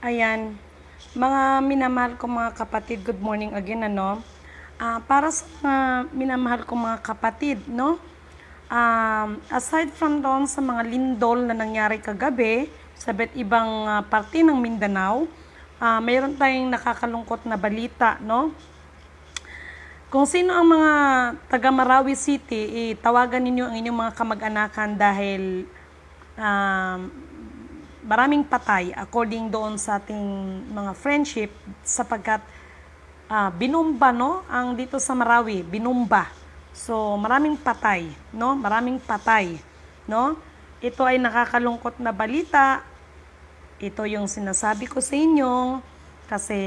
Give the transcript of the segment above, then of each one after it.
Ayan, mga minamahal ko mga kapatid, good morning again, ano. Para sa mga minamahal ko mga kapatid, no? Aside from doon sa mga lindol na nangyari kagabi sa iba't ibang parte ng Mindanao, mayroon tayong nakakalungkot na balita, no? Kung sino ang mga taga Marawi City, tawagan ninyo ang inyong mga kamag-anakan dahil maraming patay according doon sa ating mga friendship sapagkat binumba, no, ang dito sa Marawi, binumba. So maraming patay, no? Maraming patay, no? Ito ay nakakalungkot na balita. Ito yung sinasabi ko sa inyo kasi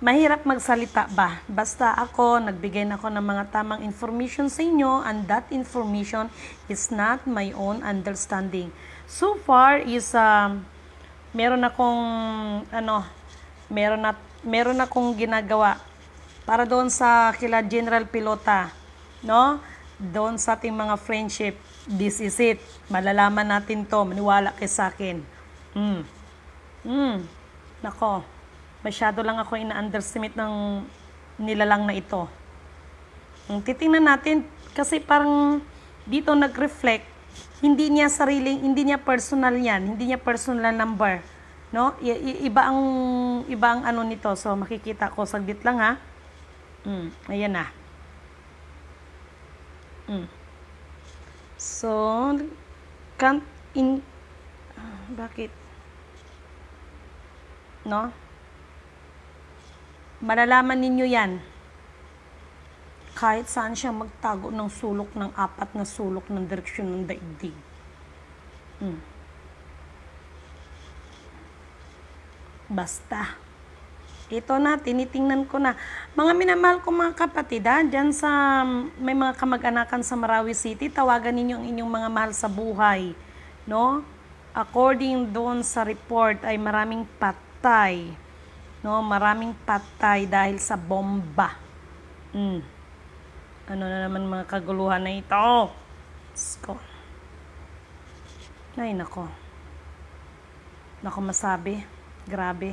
mahirap magsalita ba? Basta ako, nagbigay na ako ng mga tamang information sa inyo and that information is not my own understanding. So far is, meron akong, meron akong ginagawa para doon sa kila General Pilota, no? Doon sa ating mga friendship, this is it. Malalaman natin to, maniwala kayo sa akin. Nako. Masyado lang ako ina-underestimate ng nilalang na ito. Titingnan natin kasi parang dito nag-reflect, hindi niya personal yan, hindi niya personal number, no? Iba ang ano nito. So makikita ko saglit lang ha. Ayan na. So can't in bakit? No? Malalaman ninyo yan kahit saan siya magtago ng sulok ng apat na sulok ng direksyon ng daigdig. Basta. Ito na, tinitingnan ko na. Mga minamahal ko mga kapatid, dyan sa may mga kamag-anakan sa Marawi City, tawagan ninyo ang inyong mga mahal sa buhay. No? According doon sa report ay maraming patay. No, maraming patay dahil sa bomba. Ano na naman mga kaguluhan na ito? Sko. Ay, nako. Nako masabi. Grabe.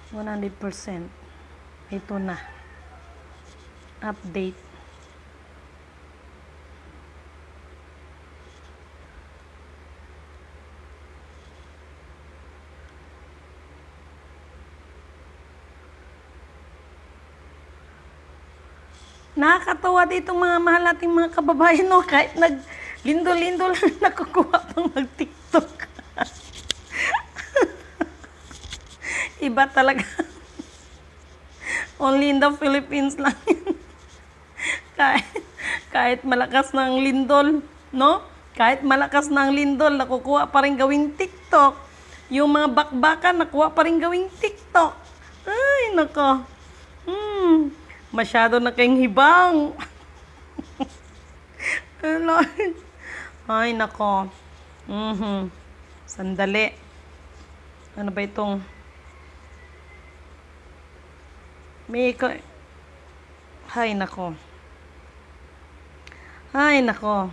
100%. Ito na. Update. Nakakatawa dito mga mahal nating mga kababayan, no? Kahit naglindol-lindol lang nakukuha pang mag-TikTok. Iba talaga. Only in the Philippines lang yun. kahit malakas ng lindol, no? Kahit malakas ng lindol, nakukuha pa rin gawing TikTok. Yung mga bakbakan, nakuha pa rin gawing TikTok. Ay, nako. Masyado na kayong hibang. Lord. Ay, nako. Sandali. Ano ba itong... Ay, nako. Ay, nako.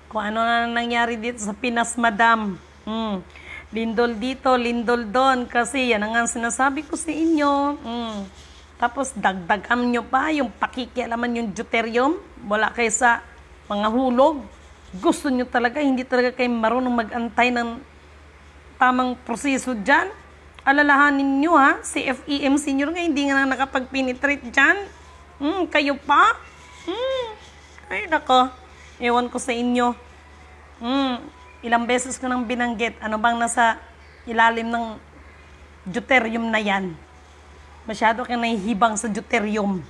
Kung ano na nangyari dito sa Pinas, madam. Lindol dito, lindol doon. Kasi yan ang sinasabi ko sa inyo. Tapos dagdagan nyo pa yung pakikialaman yung deuterium. Wala kayo sa mga hulog. Gusto nyo talaga, hindi talaga kayo marunong mag-antay ng tamang proseso dyan. Alalahanin nyo ha, si FEM senior nga hindi nga nakapag-penetrate dyan. Kayo pa? Ay nako, ewan ko sa inyo. Ilang beses ko nang binanggit, ano bang nasa ilalim ng deuterium na yan? Masyado kang nahihibang sa deuterium.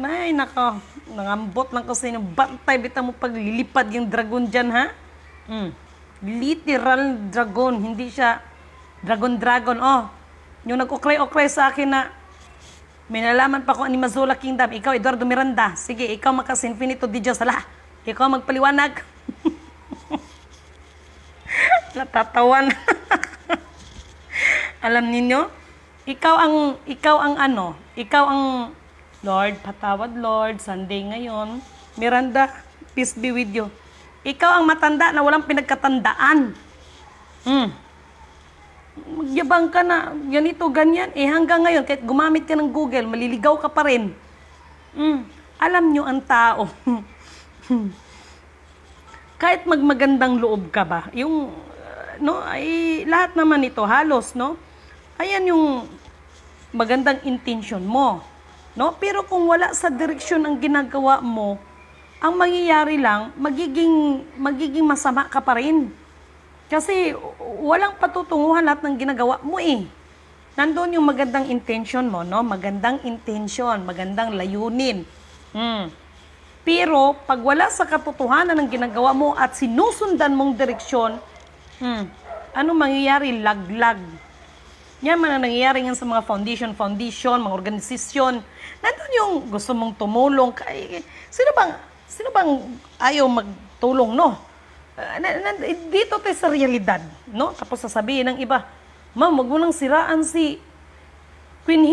Ay nako, nangambot lang ko sa inyo. Bantay bita mo paglilipad yung dragon dyan ha? Literal dragon, hindi siya dragon. Yung nag-ukray-ukray sa akin na may nalaman pa ko ni Mazula Kingdom, ikaw Eduardo Miranda, sige, ikaw makas infinito di Diyos, hala, ikaw magpaliwanag. Natatawan. Alam ninyo, ikaw ang Lord, patawad Lord, Sunday ngayon. Miranda, peace be with you. Ikaw ang matanda na walang pinagkatandaan. Magyabang ka na, ganito, ganyan. Hanggang ngayon, kahit gumamit ka ng Google, maliligaw ka pa rin. Alam nyo ang tao. Kahit magmagandang loob ka ba, yung, ay lahat naman ito, halos, ayan yung magandang intention mo. Pero kung wala sa direksyon ang ginagawa mo, ang mangyayari lang, magiging masama ka pa rin. Kasi walang patutunguhan lahat ng ginagawa mo Nandun yung magandang intention mo, Magandang intention, magandang layunin. Pero pag wala sa katotohanan ng ginagawa mo at sinusundan mong direksyon, ano mangyayari? Laglag. Yan man ang nangyayari nga sa mga foundation, mga organisasyon. Nandun yung gusto mong tumulong. Sino bang ayaw magtulong, Dito tayo sa realidad, Tapos sasabihin ng iba, Ma'am, wag mo nang siraan si Queen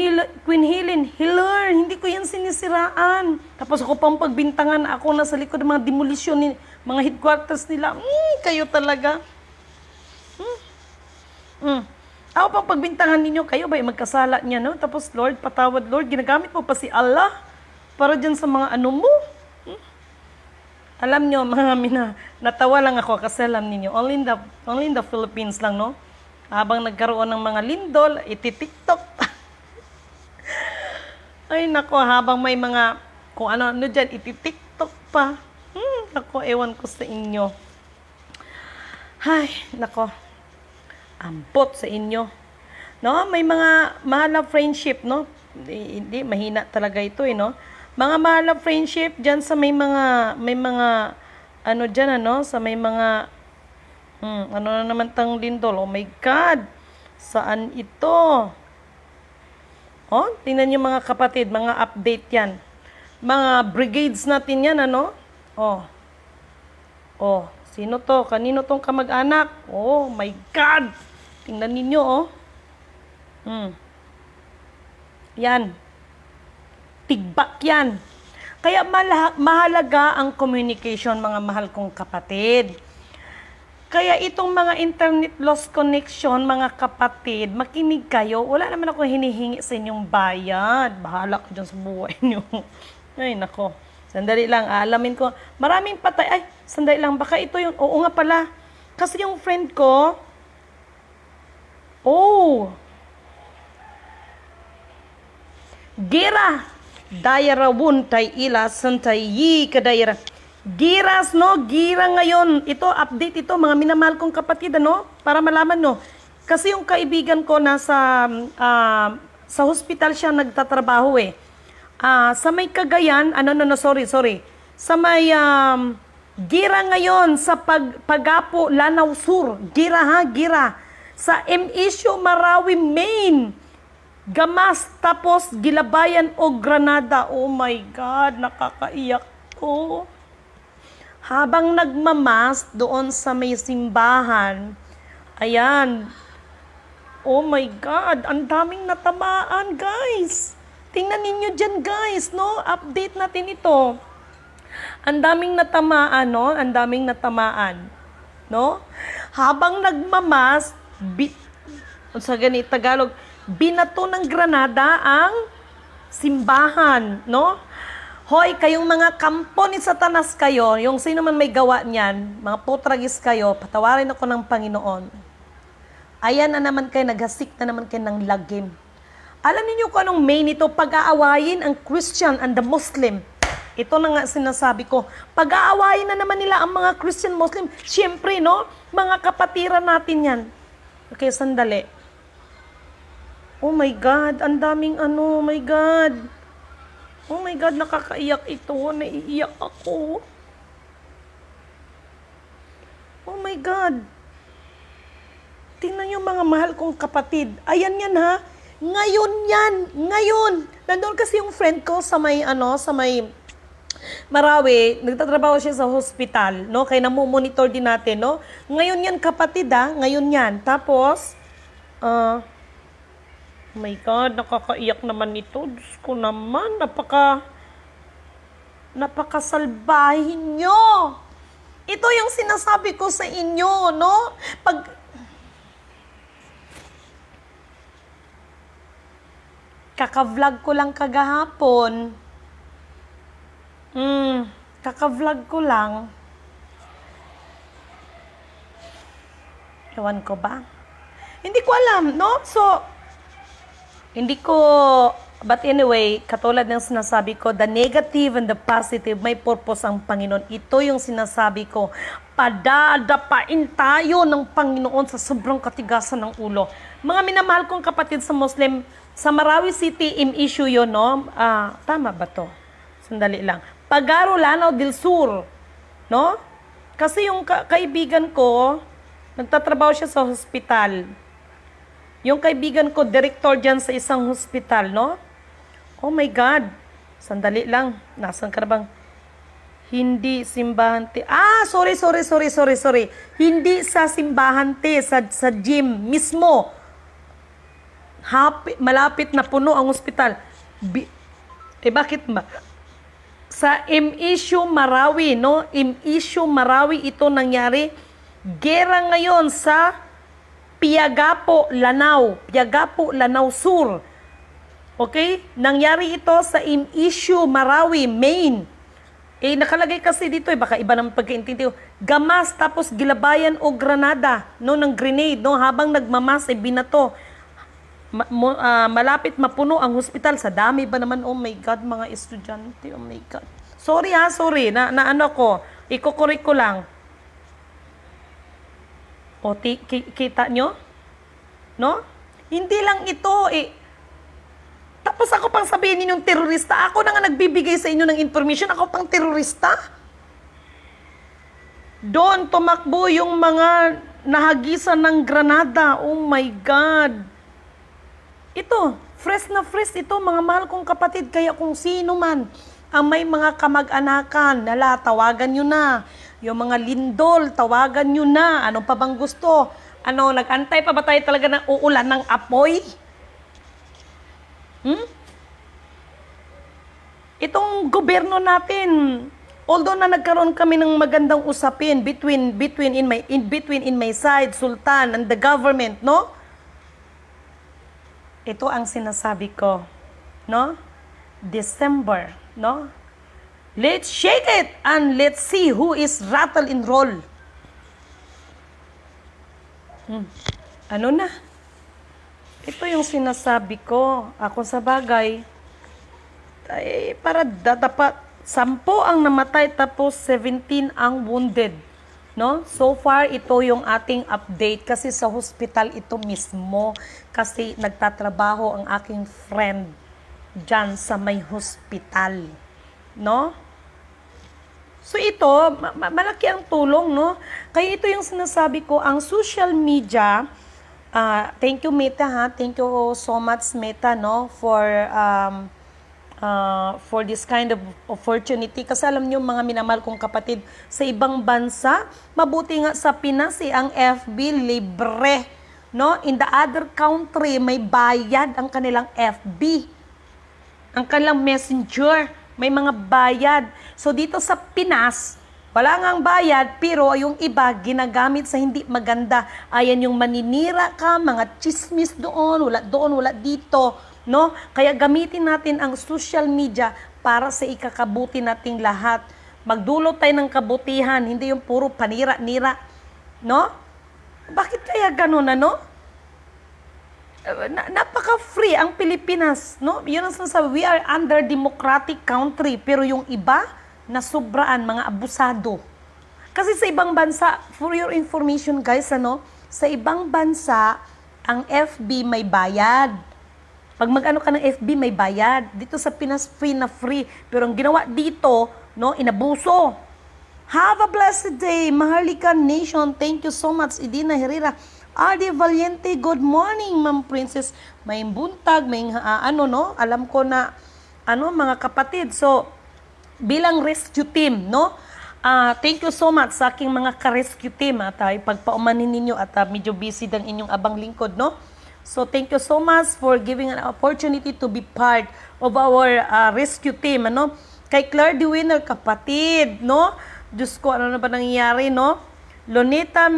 Helen Hiller. Hindi ko yan sinisiraan. Tapos ako pang pagbintangan, ako nasa likod ng mga demolisyon, mga headquarters nila. Kayo talaga. Ako pang pagbintangan ninyo, kayo ba magkasala niya, Tapos, Lord, patawad, Lord, ginagamit mo pa si Allah para dyan sa mga mo. Alam nyo, natawa lang ako kasi alam niyo, only in the Philippines lang, Habang nagkaroon ng mga lindol, iti-TikTok. Ay, nako, habang may mga, kung ano dyan, iti-TikTok pa. Nako, ewan ko sa inyo. Ay, nako. Ampot sa inyo. May mga mahal friendship, Hindi, mahina talaga ito, Mga mahal friendship diyan sa may mga diyan, sa may mga ano na naman tang lindol. Oh my God. Saan ito? Tingnan niyo mga kapatid, mga update 'yan. Mga brigades natin 'yan, sino to? Kanino tong kamag-anak? Oh my God. Tingnan ninyo, Yan. Tigbak yan. Kaya mahalaga ang communication, mga mahal kong kapatid. Kaya itong mga internet lost connection, mga kapatid, makinig kayo. Wala naman ako hinihingi sa inyong bayad. Bahala ko dyan sa buhay niyo. Ay, nako. Sandali lang, alamin ko. Maraming patay. Ay, sandali lang. Baka ito yung, oo nga pala. Kasi yung friend ko, Gira. Dayarawun tay ila santay yi kadayara. Giras, Gira ngayon. Ito, update ito, mga minamahal kong kapatid, para malaman, Kasi yung kaibigan ko nasa, sa hospital siya nagtatrabaho, sa may Cagayan, sorry. Sa may, Gira ngayon, sa Pagapo, Lanao Sur. Gira. Sa M-Issue, Marawi, Maine. Gamas, tapos Gilabayan o Granada. Oh my God, nakakaiyak ko. Habang nagmamas doon sa may simbahan, ayan, oh my God, ang daming natamaan, guys. Tingnan ninyo dyan, guys, update natin ito. Ang daming natamaan, Ang daming natamaan, Habang nagmamas, sa ganit Tagalog, binato ng granada ang simbahan, Hoy, kayong mga kampo ni Satanas kayo, yung sino man may gawa niyan, mga putragis kayo, patawarin ako ng Panginoon. Ayan na naman kayo, naghasik na naman kayo ng lagim. Alam niyo kung anong main ito, pag-aawayin ang Christian and the Muslim. Ito na nga sinasabi ko, pag-aawayin na naman nila ang mga Christian Muslim. Siyempre, mga kapatiran natin yan. Okay, sandali. Oh my God, ang daming oh my God. Oh my God, nakakaiyak ito. Naiiyak ako. Oh my God. Tingnan niyo mga mahal kong kapatid. Ayan yan ha. Ngayon yan. Ngayon. Nandun kasi yung friend ko sa may Marawi, nagtatrabaho siya sa hospital, no? Kaya namumonitor din natin, no? Ngayon yan, kapatid, ngayon yan. Tapos, oh my God, nakakaiyak naman ito. Diyos ko naman, napakasalbahin nyo. Ito yung sinasabi ko sa inyo, no? Kaka-vlog ko lang kagahapon. Kaka-vlog ko lang. Ewan ko ba? Hindi ko alam, no? So, but anyway, katulad ng sinasabi ko, the negative and the positive, may purpose ang Panginoon. Ito yung sinasabi ko, padadapain tayo ng Panginoon sa sobrang katigasan ng ulo. Mga minamahal kong kapatid sa Muslim, sa Marawi City, issue yun, no? Tama ba to? Sandali lang. Pagaro, Lanao del Sur, no? Kasi yung kaibigan ko, nagtatrabaho siya sa hospital. Yung kaibigan ko, director dyan sa isang hospital, no? Oh my God. Sandali lang. Nasaan ka na bang? Hindi simbahan te. Sorry. Hindi sa simbahan te, sa gym mismo. Malapit na puno ang hospital. Bakit ba? Sa issue Marawi, no? Issue Marawi ito nangyari. Gera ngayon sa Piagapo, Lanao Sur. Okay? Nangyari ito sa issue Marawi, Maine. Nakalagay kasi dito, baka iba naman pagkaintindi. Gamas, tapos gilabayan o granada, no, ng grenade, no, habang nagmamas, binato. Malapit mapuno ang hospital. Sa dami ba naman, oh my God, mga estudyante, oh my God. Sorry, na ano ko, ikukorek ko lang. O, kita nyo? No? Hindi lang ito, Tapos ako pang sabihin ninyong terorista. Ako na nga nagbibigay sa inyo ng information. Ako pang terorista. Doon tumakbo yung mga nahagisan ng granada. Oh my God. Ito, fresh na fresh ito, mga mahal kong kapatid. Kaya kung sino man ang may mga kamag-anakan, tawagan nyo na. Yung mga lindol, tawagan nyo na. Ano pa bang gusto? Nag-antay pa ba tayo talaga ng uulan ng apoy? Itong gobyerno natin, although na nagkaroon kami ng magandang usapin between in my side, Sultan, and the government, no? Ito ang sinasabi ko, no? December, no? Let's shake it and let's see who is rattle and roll. Ano na? Ito yung sinasabi ko. Ako sa bagay, para dapat 10 ang namatay tapos 17 ang wounded. No? So far, ito yung ating update kasi sa hospital ito mismo. Kasi nagtatrabaho ang aking friend dyan sa may hospital. No? So ito, malaki ang tulong, no? Kaya ito yung sinasabi ko, ang social media, thank you Meta thank you so much Meta, no, for this kind of opportunity. Kasi alam nyo mga minamahal kong kapatid, sa ibang bansa, mabuti nga sa Pinas ang FB libre, no? In the other country, may bayad ang kanilang FB. Ang kanilang messenger, may mga bayad. So dito sa Pinas, wala ngang bayad, pero yung iba ginagamit sa hindi maganda. Ayan yung maninira ka, mga chismis doon, wala dito, no? Kaya gamitin natin ang social media para sa ikakabuti nating lahat. Magdulot tayo ng kabutihan, hindi yung puro panira-nira, no? Bakit kaya ganun, ano? Napaka-free ang Pilipinas, no? Yun ang sinasabi, we are under democratic country, pero yung iba, nasubraan, mga abusado. Kasi sa ibang bansa, for your information guys, sa ibang bansa, ang FB may bayad. Pag mag-ano ka ng FB, may bayad. Dito sa Pinas, free na free. Pero ang ginawa dito, no, inabuso. Have a blessed day, Maharlika Nation. Thank you so much, Edina Herrera. Adi Valiente, good morning, Ma'am Princess. May buntag, may alam ko na, mga kapatid. So, bilang rescue team, no? Thank you so much sa aking mga ka-rescue team at pagpaumanin ninyo at medyo busy ng inyong abang lingkod, no? So thank you so much for giving an opportunity to be part of our rescue team, ano? Kay Claire De Winner, kapatid, no? Diyos ko, ano na ba nangyayari, no? Lonita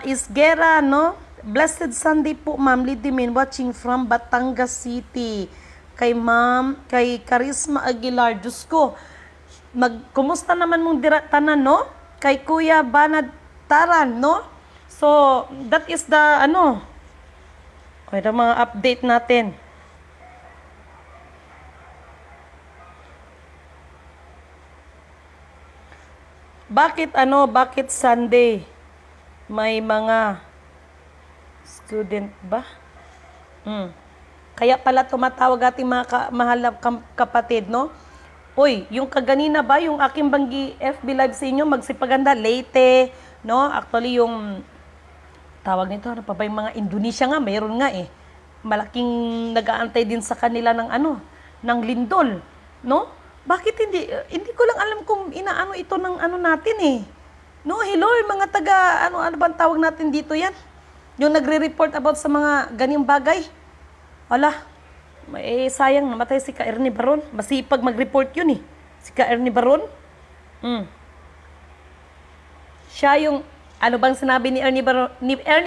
Isguera, no? Blessed Sunday po, Ma'am Lidimin, watching from Batangas City. Kay Charisma Aguilar, Diyos ko, kumusta naman mong tanan, no? Kay Kuya Banad Taran, no? So, that is the, okay, the mga update natin. Bakit Sunday? May mga student ba? Kaya pala tumatawag ating mga mahal na kapatid, no? Uy, yung kaganina ba, yung aking banggi FB Live sa inyo, magsipaganda, Leyte, no? Actually, yung tawag nito, ano pa ba, yung mga Indonesia nga, mayroon nga eh. Malaking nag-aantay din sa kanila ng ng lindol, no? Bakit hindi ko lang alam kung inaano ito ng natin eh. No, hello, yung mga taga, ano bang tawag natin dito yan? Yung nagre-report about sa mga ganyang bagay. Wala. Sayang, namatay si Ka Ernie Baron. Masipag mag-report yun eh. Si Ka Ernie Baron. Siya yung, ano bang sinabi ni Ernie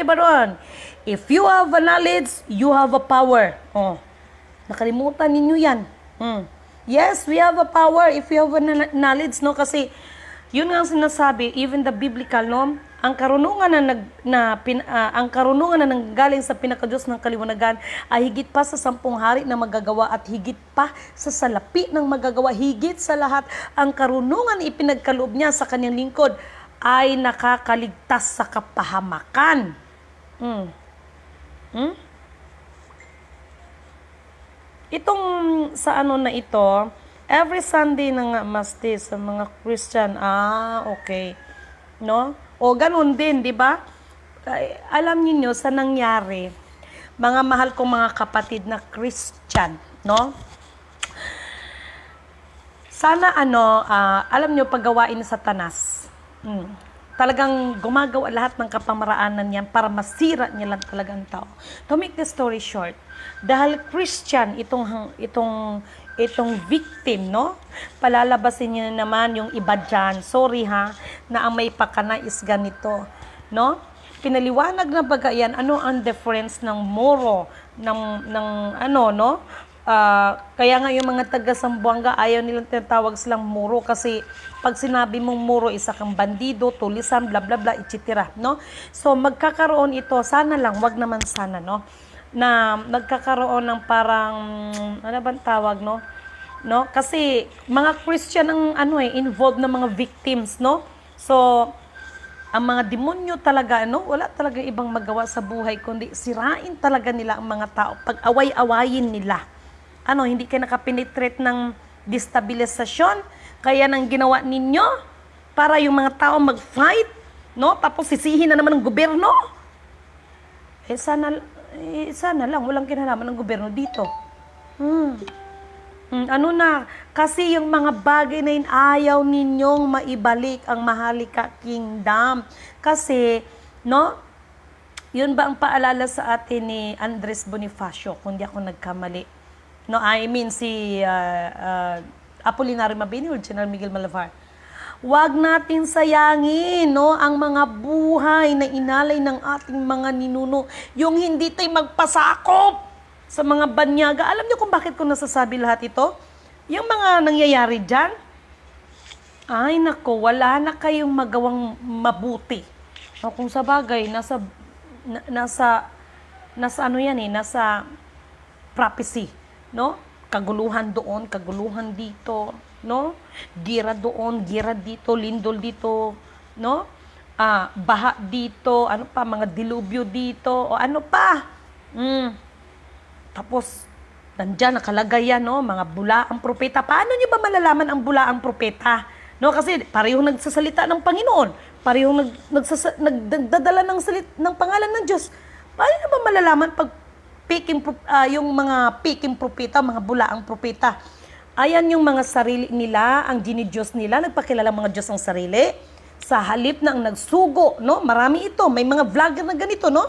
Baron? If you have a knowledge, you have a power. Nakalimutan ninyo yan. Yes, we have a power if we have a knowledge, no? Kasi, yun nga ang sinasabi, even the biblical, no? Ang karunungan ang karunungan na nanggaling sa pinakadiyos ng kaliwanagan ay higit pa sa 10 hari na magagawa at higit pa sa salapi ng magagawa. Higit sa lahat, ang karunungan ipinagkaloob niya sa kanyang lingkod ay nakakaligtas sa kapahamakan. Itong sa na ito, every Sunday na nga maste sa mga Christian. Okay. No? O ganun din, di ba? Alam niyo sa nangyari, mga mahal kong mga kapatid na Christian, no? Sana alam niyo paggawain sa Satanas. Talagang gumagawa lahat ng kapamaraanan niyan para masira niya lang talagang tao. To make the story short, dahil Christian itong victim, no? Palalabasin niya naman yung iba dyan. Sorry na ang may pakana is ganito, no? Pinaliwanag na baga yan, ano ang difference ng moro, no? Kaya nga yung mga taga Sambuanga, ayaw nilang tinatawag silang muro kasi pag sinabi mong muro, isa kang bandido, tulisan, bla bla bla, etc. No? So magkakaroon ito, sana lang, wag naman sana, no? Na magkakaroon ng parang, ano bang tawag, no? Kasi mga Christian ang involved na mga victims, no? So, ang mga demonyo talaga, wala talaga ibang magawa sa buhay, kundi sirain talaga nila ang mga tao, pag-away-awayin nila. Hindi kayo nakapenetrate ng destabilisasyon, kaya nang ginawa ninyo, para yung mga tao mag-fight, no? Tapos sisihin na naman ng gobyerno. Sana lang, walang kinalaman ng gobyerno dito. Kasi yung mga bagay na yun, ayaw ninyong maibalik ang Maharlika Kingdom. Kasi, no, yun ba ang paalala sa atin ni Andres Bonifacio, kung di ako nagkamali. No, I mean si Apolinario Mabini or General Miguel Malavar. Huwag natin sayangin, no, ang mga buhay na inalay ng ating mga ninuno. Yung hindi tayo magpasakop sa mga banyaga. Alam niyo kung bakit ko nasasabi lahat ito? Yung mga nangyayari dyan, ay nako, wala na kayong magawang mabuti. Kung sa bagay, nasa prophecy, no? Kaguluhan doon, kaguluhan dito, no? Gira doon, gira dito, lindol dito, no? Baha dito, mga dilubyo dito, o ano pa? Tapos, nandyan, nakalagay yan, no? Mga bulaang propeta. Paano nyo ba malalaman ang bulaang propeta? No? Kasi parehong nagsasalita ng Panginoon. Parehong nagdadala ng pangalan ng Diyos. Paano nyo ba malalaman pag yung mga piking propeta, mga bulaang propeta? Ayan yung mga sarili nila, ang dinidiyos nila, nagpakilala mga Diyos ang sarili. Sa halip na ang nagsugo, no? Marami ito, may mga vlogger na ganito, no?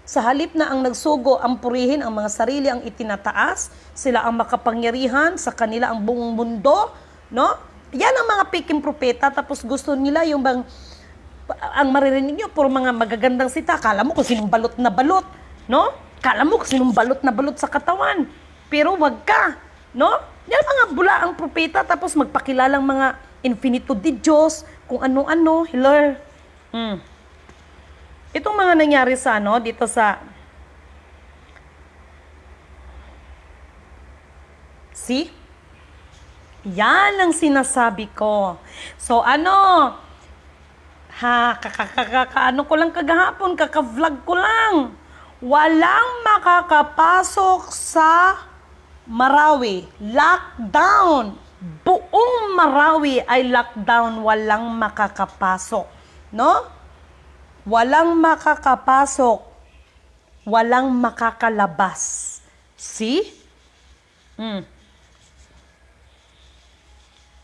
Sa halip na ang nagsugo, ang purihin, ang mga sarili ang itinataas, sila ang makapangyarihan, sa kanila ang buong mundo, no? Yan ang mga piking propeta, tapos gusto nila yung bang, ang maririnig nyo, puro mga magagandang sita. Kala mo kung sinong balot na balot, no? Kala mo kung sinong balot na balot sa katawan. Pero wag ka, no? Yan mga bulaang propeta, tapos magpakilalang mga infinitude di Diyos, kung ano-ano, hilar. Itong mga nangyari sa dito sa see? Yan ang sinasabi ko. So ano ko lang kagahapon, kaka-vlog ko lang. Walang makakapasok sa Marawi. Lockdown. Buong Marawi ay lockdown, walang makakapasok. No? Walang makakapasok. Walang makakalabas. See?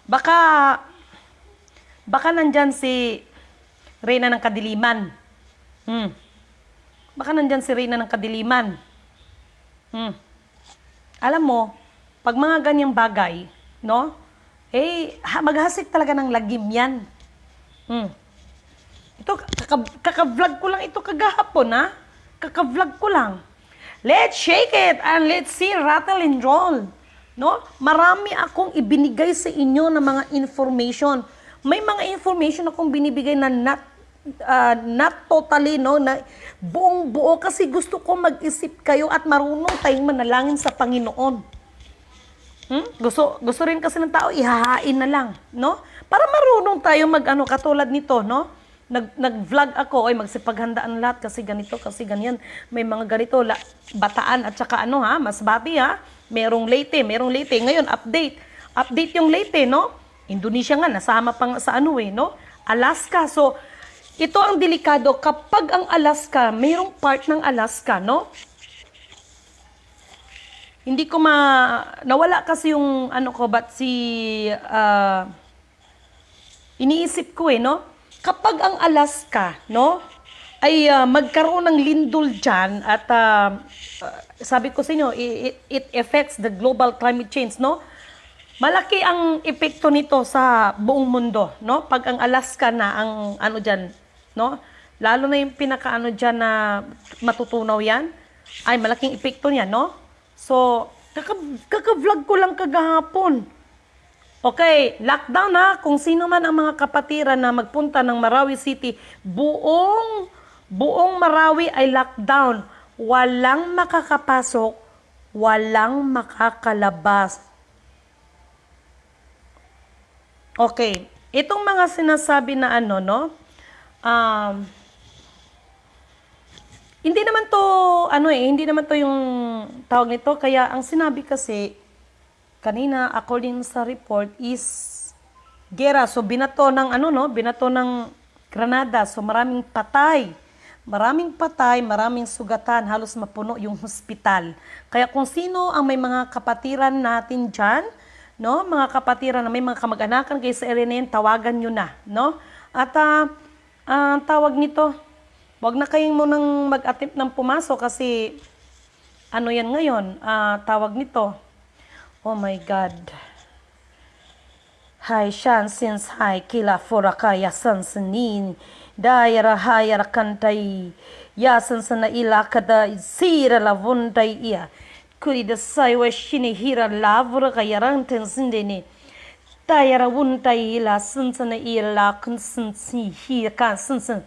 Baka nandyan si Reyna ng Kadiliman. Baka nandyan si Reyna ng Kadiliman. Alam mo, pag mga ganyang bagay, no? Maghasik talaga ng lagim yan. Ito, kaka-vlog ko lang ito kagahapon, ha? Kaka-vlog ko lang. Let's shake it and let's see, rattle and roll. No? Marami akong ibinigay sa inyo ng mga information. May mga information akong binibigay na not totally, no, na buong buo, kasi gusto ko mag-isip kayo at marunong tayong manalangin sa Panginoon. Gusto rin kasi ng tao, ihahain na lang, no? Para marunong tayo katulad nito, no? Nag-vlog ako, magsipaghandaan lahat kasi ganito, kasi ganyan. May mga ganito, bataan at saka Masbate, merong Leyte. Ngayon, update yung Leyte, no? Indonesia nga, nasama pa sa no? Alaska. So, ito ang delikado kapag ang Alaska, mayroong part ng Alaska, no? Hindi ko nawala kasi yung iniisip ko, no? Kapag ang Alaska, no, ay magkaroon ng lindol dyan at sabi ko sa inyo, it affects the global climate change, no? Malaki ang epekto nito sa buong mundo, no? Pag ang Alaska na ang dyan, no? Lalo na yung dyan na matutunaw yan, ay malaking epekto niya, no? So, kaka-vlog ko lang kagahapon. Okay, lockdown kung sino man ang mga kapatiran na magpunta ng Marawi City, buong Marawi ay lockdown. Walang makakapasok, walang makakalabas. Okay, itong mga sinasabi na hindi naman to yung tawag nito, kaya ang sinabi kasi kanina, according sa report, is gera. So, binato ng granada. So, maraming patay, maraming sugatan. Halos mapuno yung hospital. Kaya kung sino ang may mga kapatiran natin dyan, no? Mga kapatiran na may mga kamag-anakan kayo sa area na yun, tawagan nyo na, no? At, tawag nito, wag na kayong munang mag-attempt ng pumasok kasi, yan ngayon, tawag nito, oh my God. Hai shan since hai kila foraka ya sansanin dayara hayara kantai ya sansana ila kada sira la vundai ia kuri da sai wa shini hira lavura kayaran tensindeni dayara vundai ila sansana ila kunsinsi hi kan sansan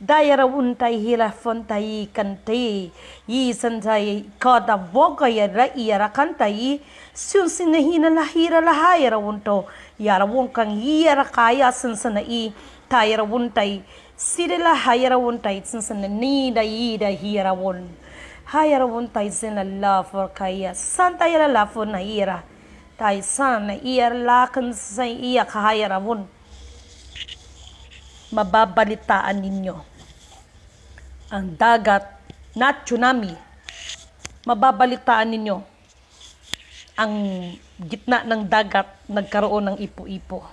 dayara vundai hila fontai kantai yi santai kada voka ya ra ia kantai sunsin na hinalahira lahayara wunto yara wun kang hiyara kaya sansana tayara wuntay sirila hayara wuntay sansana nida ida hiyara wun hayara wuntay sina lafur kaya santa yara lafur na hira tay sana iyara lakan sa iya kahayara wun. Mababalitaan ninyo ang dagat na tsunami. Mababalitaan ninyo ang gitna ng dagat, nagkaroon ng ipo-ipo.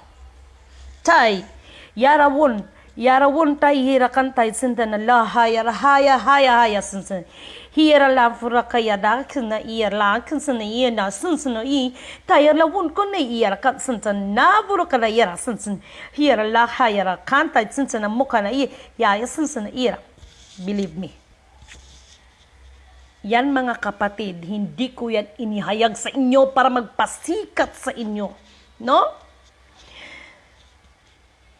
Tay, yarawon tay hirakan tay sinta na la haya sinsa. Hira la fura kaya da kina iya la kinsana iya na sinsa i tay la won ko na iya kan sinta na buru kana iya sinsa. Hira la haya kan tay sinsa na muka na iya ya sinsa na iya. Believe me. Yan mga kapatid, hindi ko yan inihayag sa inyo para magpasikat sa inyo. No?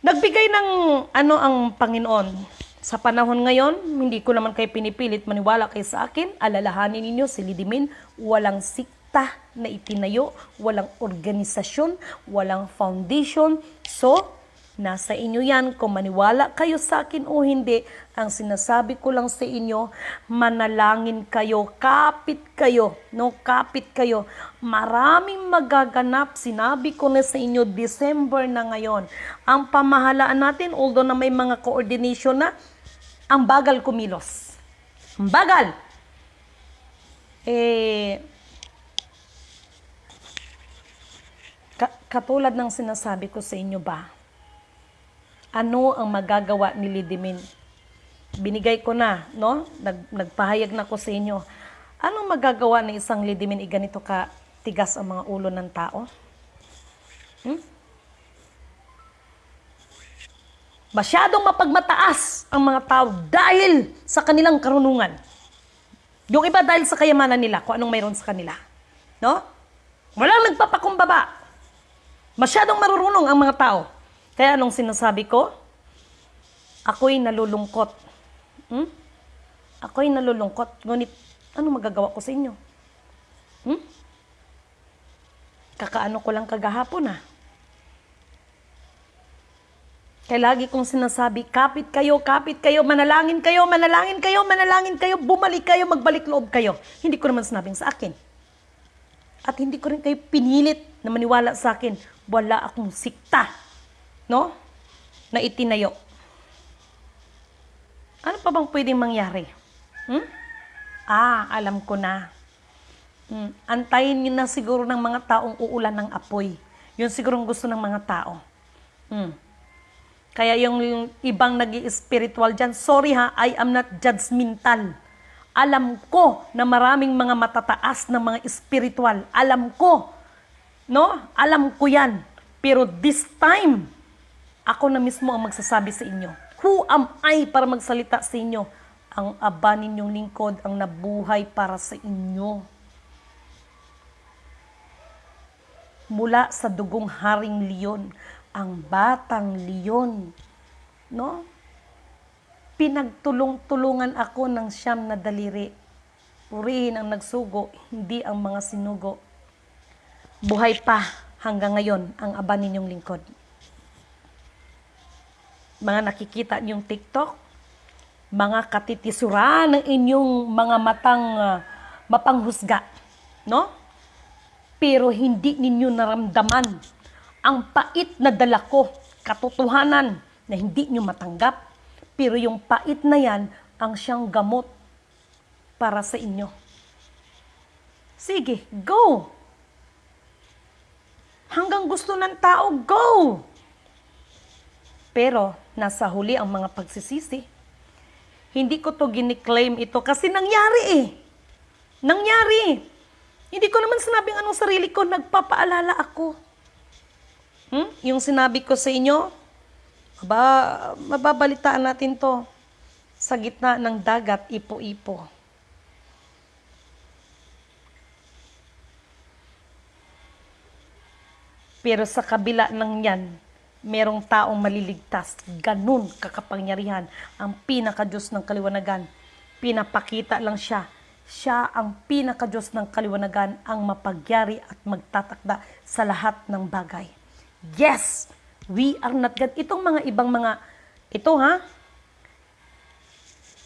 Nagbigay ng ang Panginoon. Sa panahon ngayon, hindi ko naman kayo pinipilit maniwala kayo sa akin. Alalahanin ninyo, si Lidimin, walang sikta na itinayo, walang organisasyon, walang foundation. So, nasa inyo yan kung maniwala kayo sa akin o hindi. Ang sinasabi ko lang sa inyo, manalangin kayo, kapit kayo, no? Kapit kayo. Maraming magaganap. Sinabi ko na sa inyo, December na ngayon. Ang pamahalaan natin, although na may mga coordination na, ang bagal kumilos. Ang bagal. Katulad ng sinasabi ko sa inyo ba, ano ang magagawa ni Lidimin? Binigay ko na, no? Nagpahayag na ko sa inyo. Anong magagawa ng isang Lidimin ganito ka tigas ang mga ulo ng tao? Masyadong mapagmataas ang mga tao dahil sa kanilang karunungan. Yung iba dahil sa kayamanan nila, kung anong mayroon sa kanila. No? Walang nagpapakumbaba. Masyadong marurunong ang mga tao. Kaya anong sinasabi ko? Ako'y nalulungkot. Ako'y nalulungkot. Ngunit, ano magagawa ko sa inyo? Kakaano ko lang kagahapon Kaya lagi kong sinasabi, kapit kayo, manalangin kayo, bumalik kayo, magbalik loob kayo. Hindi ko naman sinabing sa akin. At hindi ko rin kayo pinilit na maniwala sa akin. Wala akong sikta. No? Na itinayo. Ano pa bang pwedeng mangyari? Alam ko na. Antayin nyo na siguro ng mga taong uulan ng apoy. Yun siguro ang gusto ng mga tao. Kaya yung ibang nag-i-spiritual dyan, sorry I am not judgmental. Alam ko na maraming mga matataas na mga spiritual. Alam ko. No? Alam ko yan. Pero this time, ako na mismo ang magsasabi sa inyo. Who am I para magsalita sa inyo? Ang aba ninyong lingkod ang nabuhay para sa inyo. Mula sa dugong haring leon, ang batang leon. No? Pinagtulong-tulungan ako ng 9 na daliri. Purihin ang nagsugo, hindi ang mga sinugo. Buhay pa hanggang ngayon ang aba ninyong lingkod. Mga nakikita niyong TikTok, mga katitisura ng inyong mga matang mapanghusga, no? Pero hindi ninyo naramdaman ang pait na dala ko, katotohanan na hindi nyo matanggap. Pero yung pait na yan ang siyang gamot para sa inyo. Sige, go! Hanggang gusto ng tao, go! Pero nasa huli ang mga pagsisisi. Hindi ko to gini-claim ito kasi nangyari Nangyari. Hindi ko naman sinabing anong sarili ko, nagpapaalala ako. Yung sinabi ko sa inyo, mababalitaan natin to. Sa gitna ng dagat, ipo-ipo. Pero sa kabila ng yan, merong taong maliligtas. Ganun kakapangyarihan. Ang pinaka-Diyos ng kaliwanagan. Pinapakita lang siya. Siya ang pinaka-Diyos ng kaliwanagan, ang mapagyari at magtatakda sa lahat ng bagay. Yes! We are not God. Itong mga ibang mga,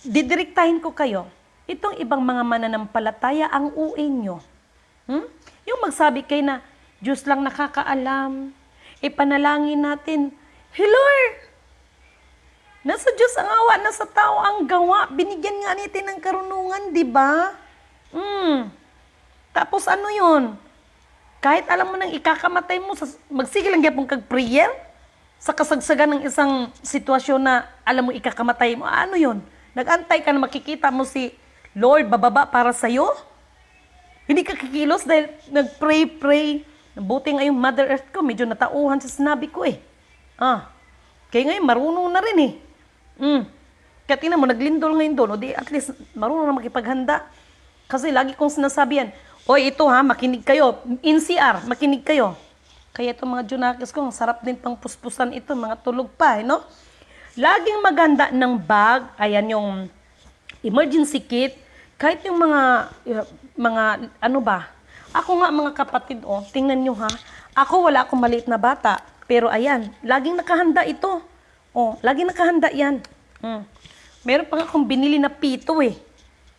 didiriktahin ko kayo. Itong ibang mga mananampalataya, ang uwi nyo. Yung magsabi kayo na, Diyos lang nakakaalam. Ipanalangin natin, hey Lord, nasa Diyos ang awa, nasa tao ang gawa. Binigyan nga natin ng karunungan, di ba? Tapos ano yun? Kahit alam mo nang ikakamatay mo, magsige lang gyapon kag prayer sa kasagsagan ng isang sitwasyon na alam mo ikakamatay mo. Ano yon? Nag-antay ka na makikita mo si Lord bababa para sa'yo? Hindi ka kikilos dahil nag-pray. Buti ngayong Mother Earth ko, medyo natauhan sa sinabi ko eh. Kaya ngayon, marunong na rin eh. Kaya tingnan mo, naglindol ngayon doon, o di at least marunong na makipaghanda. Kasi lagi kong sinasabi yan, oy, ito ha, makinig kayo. NCR, makinig kayo. Kaya itong mga Junakis ko, ang sarap din pang puspusan ito, mga tulog pa, no? Laging maganda ng bag, ayan yung emergency kit, kahit yung mga ano ba, ako nga mga kapatid, tingnan nyo ha, ako wala akong maliit na bata, pero ayan, laging nakahanda ito. Laging nakahanda yan. Meron pa nga akong binili na pito eh.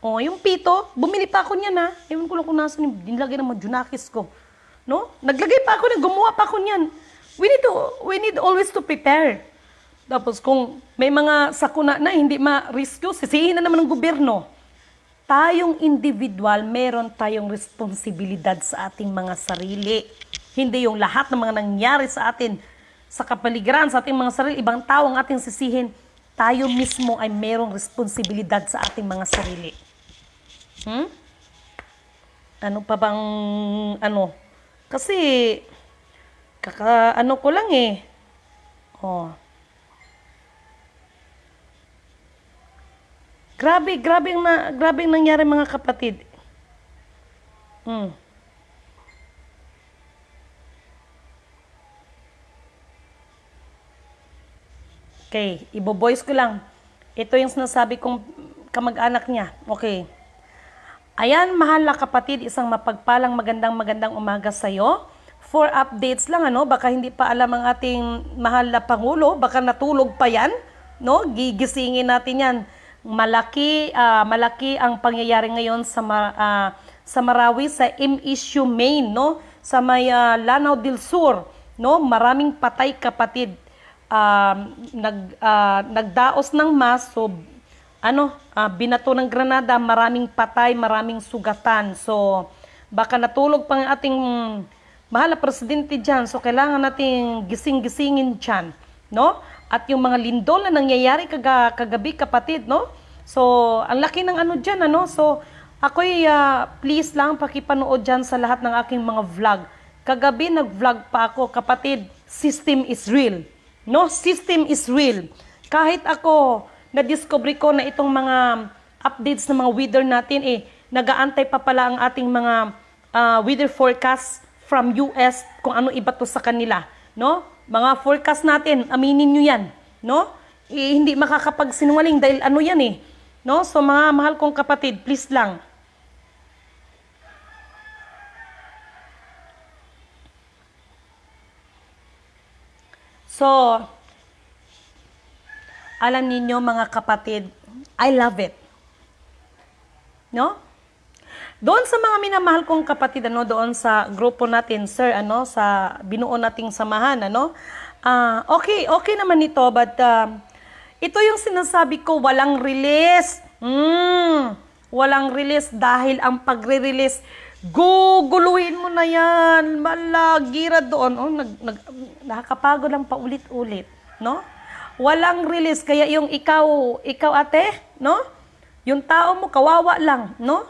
Yung pito, bumili pa ako niyan ha. Ewan ko lang kung nasan yung nilagay ng mga Junakis ko. No? Naglagay pa ako, gumawa pa ako niyan. We need always to prepare. Tapos kung may mga sakuna na hindi ma-rescue, sisihin na naman ng gobyerno. Tayong individual, meron tayong responsibilidad sa ating mga sarili. Hindi yung lahat ng mga nangyari sa atin, sa kapaligiran, sa ating mga sarili, ibang tao ang ating sisihin. Tayo mismo ay merong responsibilidad sa ating mga sarili. Ano pa bang, kasi, ko lang eh. Grabe ang nangyari mga kapatid. Okay, ibo-voice ko lang. Ito yung sinasabi kong kamag-anak niya. Okay. Ayan, mahal na kapatid, isang mapagpalang magandang umaga sa'yo. For updates lang, baka hindi pa alam ang ating mahal na Pangulo, baka natulog pa yan, no? Gigisingin natin yan. Malaki ang pangyayari ngayon sa Marawi, sa M-Issue Main, no? Sa may Lanao del Sur, no? Maraming patay kapatid. Nagdaos ng mas, so binato ng granada, maraming patay, maraming sugatan. So, baka natulog pang ating mahal na presidente dyan. So, kailangan nating gising-gisingin dyan, no? At yung mga lindol na nangyayari kagabi, kapatid, no? So, ang laki ng dyan, So, ako'y please lang pakipanood dyan sa lahat ng aking mga vlog. Kagabi, nag-vlog pa ako, kapatid, system is real. No, system is real. Kahit ako, na-discover ko na itong mga updates ng mga weather natin, nag-aantay pa pala ang ating mga weather forecast from US kung ano iba to sa kanila. No? Mga forecast natin, aminin nyo yan. No? Hindi makakapagsinungaling dahil yan No? So mga mahal kong kapatid, please lang. So, alam ninyo mga kapatid, I love it. No? Doon sa mga minamahal kong kapatid, doon sa grupo natin, sir, sa binuo nating samahan, okay naman ito, but ito yung sinasabi ko, walang release. Walang release dahil ang pagre-release, guguluhin mo na yan, malagira doon. Nakakapagod lang paulit-ulit, no? Walang release, kaya yung ikaw ate, no? Yung tao mo, kawawa lang, no?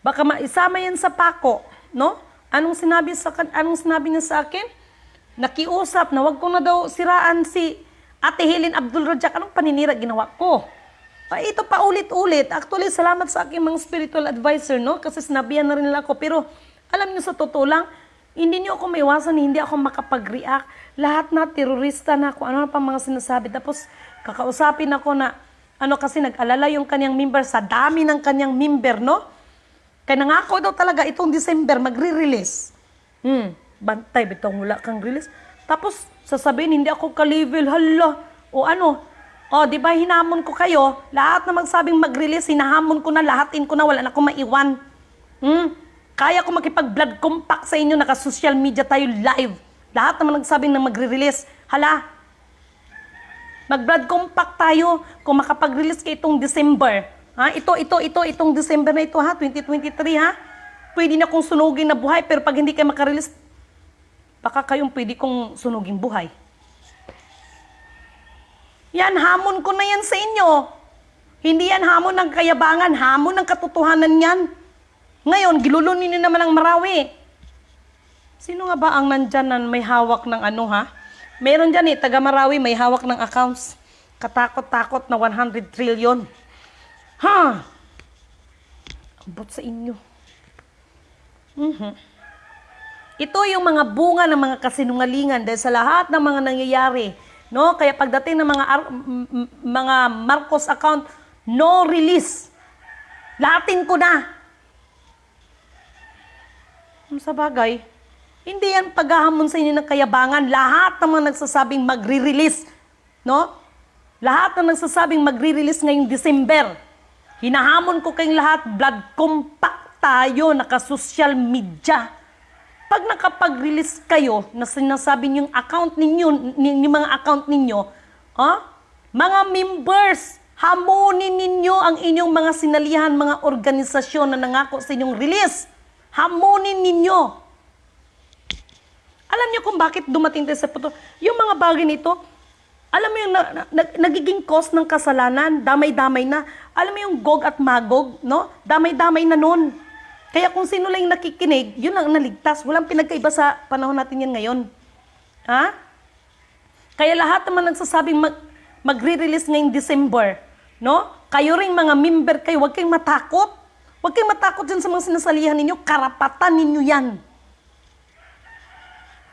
Baka maisama yan sa pako, no? Anong sinabi niya sa akin? Nakiusap na wag ko na daw siraan si Ate Helen Abdul Rajak. Anong paninira ginawa ko? Ito pa ulit-ulit. Actually, salamat sa aking mga spiritual advisor, no? Kasi sinabihan na rin nila ako. Pero, alam niyo sa totoo lang, hindi niyo ako maiwasan, hindi ako makapag-react. Lahat na, terorista na, kung ano pa mga sinasabi. Tapos, kakausapin ako na, kasi nag-alala yung kanyang member sa dami ng kanyang member, no? Kaya nangako daw talaga itong December, magre-release. Bantay, bitong wala kang release. Tapos, sasabihin, hindi ako ka-level, hala, di ba hinamon ko kayo, lahat na magsabing mag-release, hinahamon ko na, lahatin ko na, wala na akong maiwan. Kaya ko makipag-blood compact sa inyo, naka-social media tayo live. Lahat naman nagsabing na magre-release. Hala, mag-blood compact tayo kung makapag-release kayo itong December. Itong December na ito, 2023, Pwede na kong sunugin na buhay, pero pag hindi kayo makarelease, Baka kayong pwede kong sunuging buhay. Yan, hamon ko na yan sa inyo. Hindi yan hamon ng kayabangan, hamon ng katotohanan yan. Ngayon, gilulunin niyo naman ang Marawi. Sino nga ba ang nandyan na may hawak ng ano ha? Meron dyan taga Marawi may hawak ng accounts. Katakot-takot na 100 trillion. Ha? Abot sa inyo. Ito yung mga bunga ng mga kasinungalingan dahil sa lahat ng mga nangyayari. No? Kaya pagdating ng mga Marcos account, no release. Lahatin ko na. Sa bagay, hindi yan paghahamon sa inyo ng kayabangan. Lahat ng mga nagsasabing magre-release, no? Lahat ng nagsasabing magre-release ngayong December. Hinahamon ko kayong lahat, blood compact tayo, naka-social media. Pag nakapag-release kayo, na sinasabi yung account ninyo, yung mga account ninyo, mga members, hamunin ninyo ang inyong mga sinalihan, mga organisasyon na nangako sa inyong release. Hamunin ninyo. Alam niyo kung bakit dumating tayo sa punto? Yung mga bagay nito, alam mo yung nagiging cause ng kasalanan, damay-damay na. Alam mo yung Gog at Magog, no? Damay-damay na nun. Kaya kung sino lang yung nakikinig, yun lang naligtas. Walang pinagkaiba sa panahon natin yan ngayon. Ha? Kaya lahat naman nagsasabing magre-release ngayong December, no? Kayo ring mga member kayo, huwag kayong matakot. Huwag kayong matakot dyan sa mga sinasalihan ninyo, karapatan ninyo yan.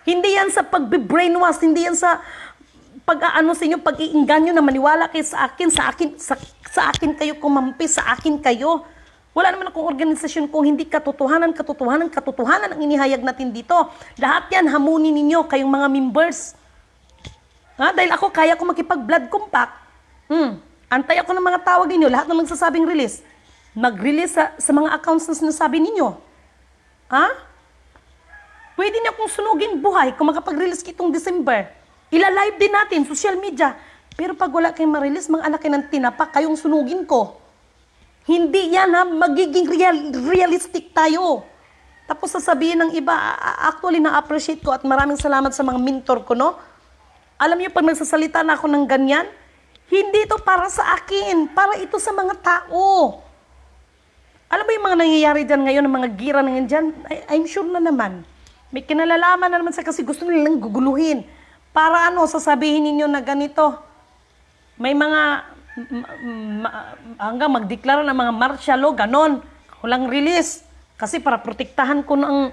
Hindi yan sa pagbe-brainwash, hindi yan sa pag-aano sa inyo, pag-iinganyo na maniwala kayo sa akin kayo kumampi, sa akin kayo. Wala naman akong organisasyon kung hindi katotohanan ang inihayag natin dito. Lahat yan, hamunin ninyo, kayong mga members. Dahil ako, kaya ko makipag-blood compact. Antay ako ng mga tawag ninyo, lahat ng nagsasabing release. Mag-release sa mga accounts na sinasabi ninyo. Pwede niya akong sunugin buhay kung makapag-release kitong December. Ila-live din natin, social media. Pero pag wala kayong ma-release, mga alaki ng tinapak, kayong sunugin ko. Hindi yan magiging realistic tayo. Tapos sasabihin ng iba, actually na-appreciate ko at maraming salamat sa mga mentor ko, no? Alam niyo, pag nagsasalita na ako ng ganyan, hindi ito para sa akin, para ito sa mga tao. Alam mo yung mga nangyayari dyan ngayon, ng mga gira na dyan, I'm sure na naman. May kinalalaman na naman sa kasi gusto nilang guguluhin. Para sasabihin ninyo na ganito. May mga, hanggang magdeklara ng mga martial law, ganon. Walang release. Kasi para protektahan ko ng,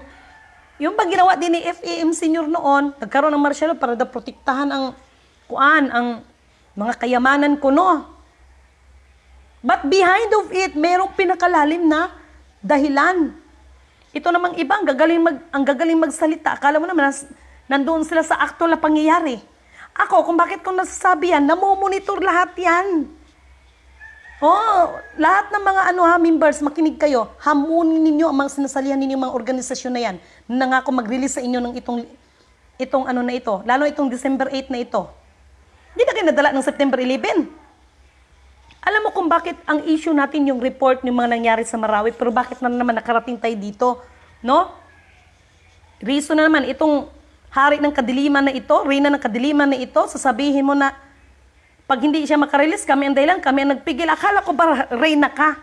yung ba ginawa din ni FAM Senior noon, nagkaroon ng martial law para protektahan ang mga kayamanan ko, no? But behind of it, merong pinakalalim na dahilan. Ito namang iba, ang gagaling magsalita. Akala mo naman, nandoon sila sa aktual na pangyayari. Ako, kung bakit ko nasasabi yan, namomonitor lahat yan. Lahat ng mga members, makinig kayo. Hamunin ninyo ang mga sinasalihan ninyo mga organisasyon na yan. Na nangako mag-release sa inyo ng itong na ito. Lalo itong December 8 na ito. Hindi na kayo nadala ng September 11. Alam mo kung bakit ang issue natin yung report ng mga nangyari sa Marawi, pero bakit na naman nakarating tayo dito, no? Reason na naman, itong hari ng kadiliman na ito, reyna ng kadiliman na ito, sasabihin mo na, pag hindi siya makarelease, kami ang dahilan, kami ang nagpigil. Akala ko ba reyna ka?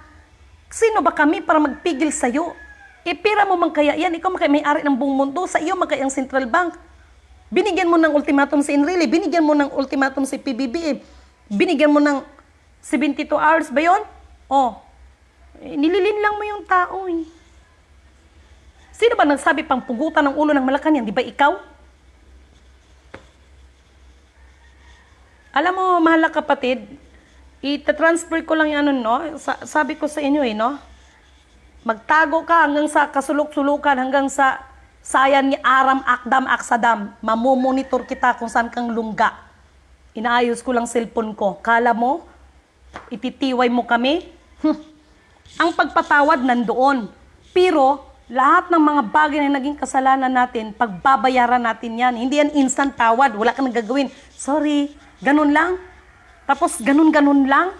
Sino ba kami para magpigil sa'yo? Pira mo man kaya yan, ikaw may-ari ng buong mundo, sa iyo magkaya ang Central Bank. Binigyan mo ng ultimatum si Enrile, binigyan mo ng ultimatum si PBBM, binigyan mo ng 72 hours ba yun? Nililin lang mo yung tao eh. Sino ba nagsabi pang pugutan ng ulo ng Malacanang? Di ba ikaw? Alam mo, mahal na kapatid, itatransfer ko lang yan, no? Sabi ko sa inyo no? Magtago ka hanggang sa kasulok-sulukan, hanggang sa sayan ni Aram, Akdam, Aksadam. Mamomonitor kita kung saan kang lungga. Inaayos ko lang cellphone ko. Kala mo, ititiway mo kami? Ang pagpatawad nandoon. Pero, lahat ng mga bagay na naging kasalanan natin, pagbabayaran natin yan. Hindi yan instant tawad. Wala kang nagagawin. Sorry, ganun lang. Tapos, ganun-ganun lang.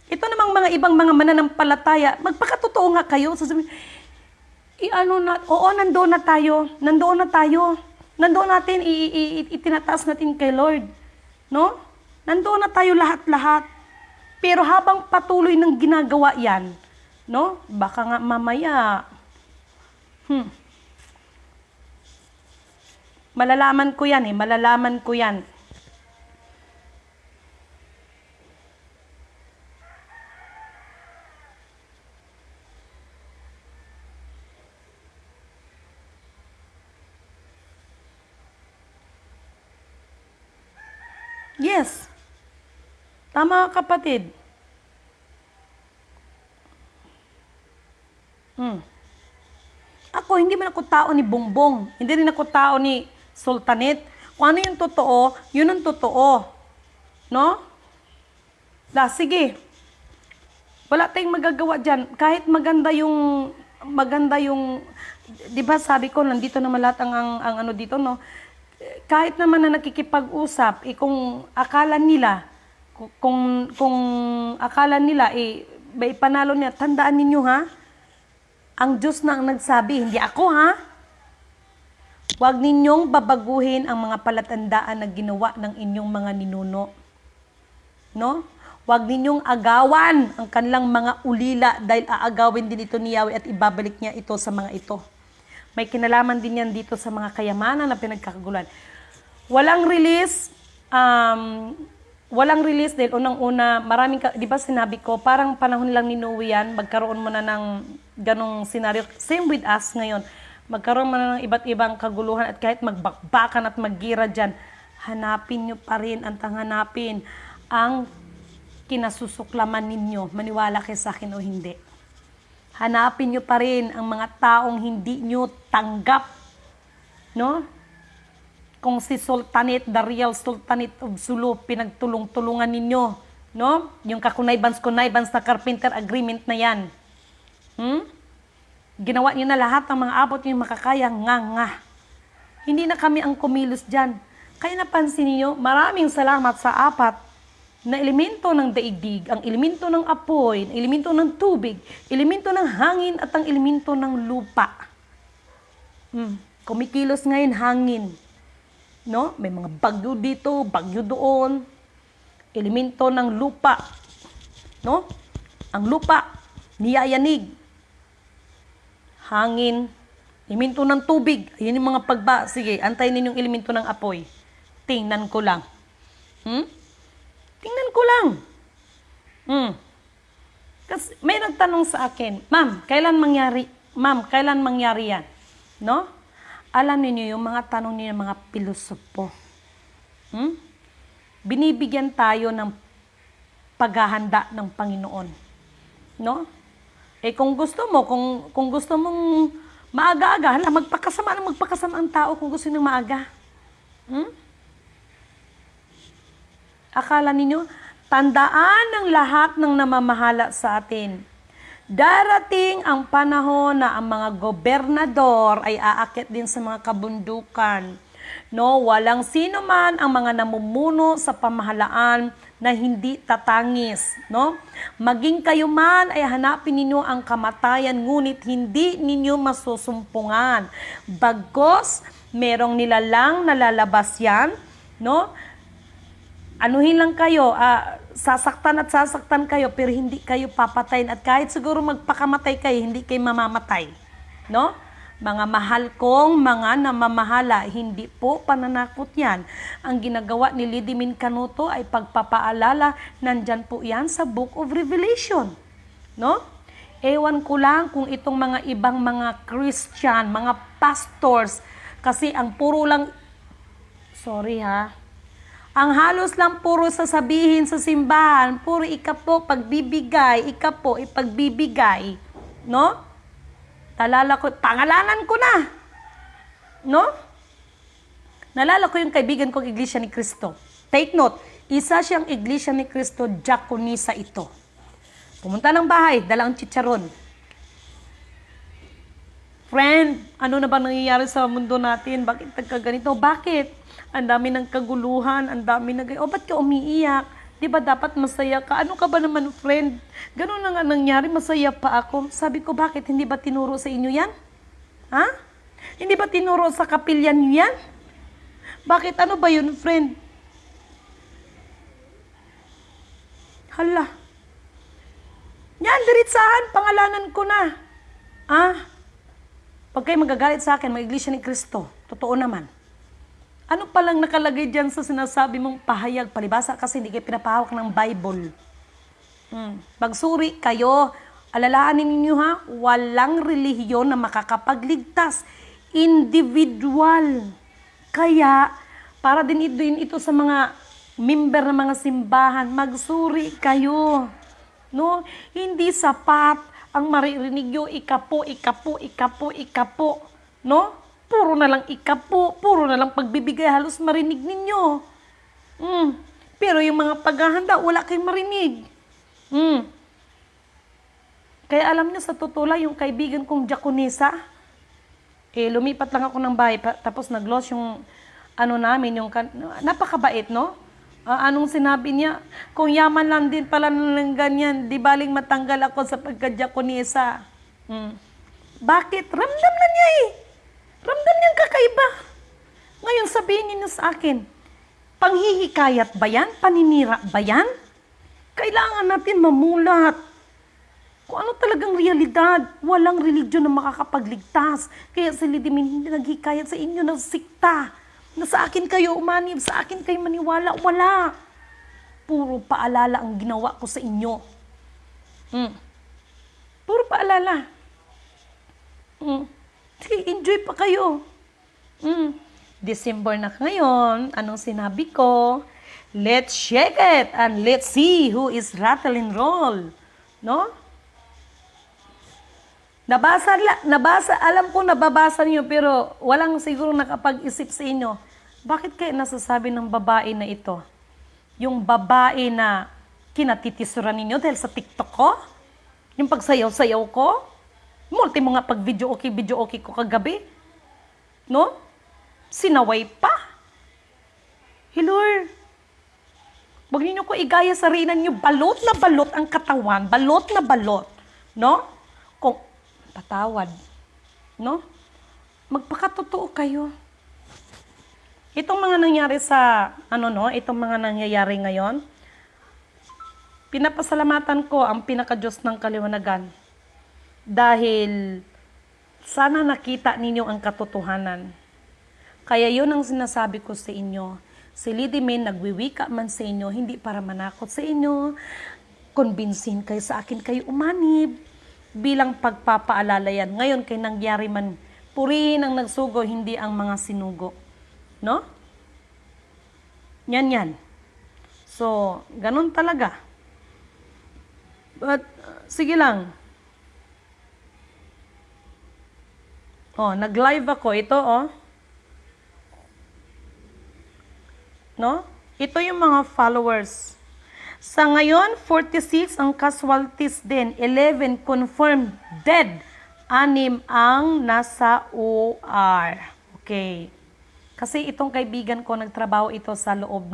Ito namang mga ibang mga mananampalataya, magpakatotoo nga kayo. Sasabihin, Oo, nandoon na tayo. Nandoon na tayo. Nandoon natin, itinataas natin kay Lord. No? Nandoon na tayo lahat-lahat. Pero habang patuloy ng ginagawa yan, no? Baka nga mamaya, malalaman ko yan malalaman ko yan. Yes. Tama, kapatid. Ako, hindi man ako tao ni Bongbong. Hindi rin ako tao ni Sultanit. Kung ano yung totoo, yun ang totoo. No? Sige. Wala tayong magagawa dyan. Kahit maganda yung, di ba sabi ko, nandito naman lahat ang ano dito, no? Kahit naman na nakikipag-usap, kung akala nila, kung akala nila, may panalo niya, tandaan ninyo ha, ang Diyos na ang nagsabi, hindi ako ha. Huwag ninyong babaguhin ang mga palatandaan na ginawa ng inyong mga ninuno. No? Huwag ninyong agawan ang kanilang mga ulila dahil aagawin din ito ni Yahweh at ibabalik niya ito sa mga ito. May kinalaman din yan dito sa mga kayamanan na pinagkakagulan. Walang release dahil unang-una, di ba sinabi ko, parang panahon lang ni Noe yan, magkaroon mo na ng ganong senaryo. Same with us ngayon. Magkaroon mo na ng iba't ibang kaguluhan at kahit magbakbakan at maggira dyan, hanapin nyo pa rin ang kinasusuklaman ninyo. Maniwala kayo sa akin o hindi. Hanapin nyo pa rin ang mga taong hindi nyo tanggap. No? Kung si Sultanate, the real Sultanate of Sulu, pinagtulong-tulungan ninyo. No? Yung kakunaybans na carpenter agreement na yan. Ginawa niyo na lahat ng mga abot niyo makakaya, nga. Hindi na kami ang kumilos dyan. Kaya napansin niyo, maraming salamat sa apat na elemento ng daigdig, ang elemento ng apoy, ang elemento ng tubig, elemento ng hangin at ang elemento ng lupa. Kumikilos ngayon hangin. No? May mga bagyo dito, bagyo doon. Elemento ng lupa. No? Ang lupa, niyayanig. Hangin, elemento ng tubig. Ayan yung mga Sige, antayin ninyong elemento ng apoy. Tingnan ko lang. Tingnan ko lang. Kasi may nagtanong sa akin, Ma'am, kailan mangyari yan? No? Alam niyo yung mga tanong niyo ng mga pilosopo. Binibigyan tayo ng paghahanda ng Panginoon. No? Kung gusto mong maaga-aga, magpakasama ang tao kung gusto nang maaga. Akala ninyo, tandaan ng lahat ng namamahala sa atin. Darating ang panahon na ang mga gobernador ay aakyat din sa mga kabundukan. No, walang sino man ang mga namumuno sa pamahalaan na hindi tatangis, no? Maging kayo man ay hanapin ninyo ang kamatayan, ngunit hindi ninyo masusumpungan. Bagos, merong nilalang nalalabas yan, no? Anuhin lang kayo, sasaktan kayo, pero hindi kayo papatayin. At kahit siguro magpakamatay kayo, hindi kayo mamamatay. No? Mga mahal kong mga namamahala, hindi po pananakot yan. Ang ginagawa ni Lidimin Canuto ay pagpapaalala, nandyan po yan sa Book of Revelation. No? Ewan ko lang kung itong mga ibang mga Christian, mga pastors, kasi ang puro lang, ang halos lang puro sasabihin sa simbahan, puro ikapo, pagbibigay, ipagbibigay. No? Pangalanan ko na. No? Nalala ko yung kaibigan kong Iglesia ni Cristo. Take note, isa siyang Iglesia ni Cristo, diakonisa ito. Pumunta ng bahay, dala ang chicharon. Friend, ano na ba nangyayari sa mundo natin? Bakit nagkaganito? Bakit? Ang dami ng kaguluhan, ang dami ba't ka umiiyak? Di ba dapat masaya ka? Ano ka ba naman, friend? Ganun na nga nangyari, masaya pa ako. Sabi ko, bakit? Hindi ba tinuro sa inyo yan? Ha? Hindi ba tinuro sa kapilya niyo yan? Bakit ano ba yun, friend? Hala. Yan, diritsahan, pangalanan ko na. Pag kayo magagalit sa akin, mag-iglesia ni Kristo. Totoo naman. Ano palang nakalagay dyan sa sinasabi mong pahayag, palibasa kasi hindi kayo pinapahawak ng Bible. Magsuri kayo, alalahanin ninyo ha, walang relihiyon na makakapagligtas. Individual. Kaya, para din ito sa mga member ng mga simbahan, magsuri kayo. No? Hindi sapat ang maririnig nyo, ikapo. No? Puro na lang ikapo, puro na lang pagbibigay, halos marinig ninyo. Pero yung mga paghahanda, wala kayong marinig. Kaya alam nyo, sa totoo lang, yung kaibigan kong diakonisa, lumipat lang ako ng bahay, tapos nag-loss yung, namin, yung, napakabait, no? Anong sinabi niya? Kung yaman lang din pala ng ganyan, di baling matanggal ako sa pagka-diakonisa. Bakit? Ramdam na niya eh. Ramdam niyang kakaiba. Ngayon sabihin niyo sa akin, panghihikayat ba yan? Paninira ba yan? Kailangan natin mamulat. Kung ano talagang realidad, walang religiyon na makakapagligtas. Kaya si Lidimin hindi naghikayat sa inyo ng sikta. Na sa akin kayo umanib, sa akin kayo maniwala. Wala. Puro paalala ang ginawa ko sa inyo. Puro paalala. Sige, enjoy pa kayo. December na ngayon, anong sinabi ko? Let's shake it and let's see who is rattle and roll. No? Nabasa, alam ko nababasa niyo pero walang siguro nakapag-isip sa inyo. Bakit kayo nasasabi ng babae na ito? Yung babae na kinatitisuran ninyo dahil sa TikTok ko? Yung pagsayaw-sayaw ko? Multi mo nga pag video okay ko kagabi. No? Sinaway pa. Hilor, huwag niyo ko igaya sa rinan niyo. Balot na balot ang katawan. Balot na balot. No? Kung patawad. No? Magpakatotoo kayo. Itong mga nangyari sa, itong mga nangyayari ngayon, pinapasalamatan ko ang pinaka-Diyos ng kaliwanagan. Dahil sana nakita ninyo ang katotohanan. Kaya yun ang sinasabi ko sa inyo. Si Lidimin nagwiwika man sa inyo, hindi para manakot sa inyo. Konbinsin kayo sa akin, kayo umanib. Bilang pagpapaalala yan. Ngayon kay nangyari man, purihin ang nagsugo, hindi ang mga sinugo. No? Yan. So, ganun talaga. But, sige lang. Nag-live ako. Ito, No? Ito yung mga followers. Sa ngayon, 46 ang casualties din. 11 confirmed dead. 6 ang nasa OR. Okay. Kasi itong kaibigan ko, nagtrabaho ito sa loob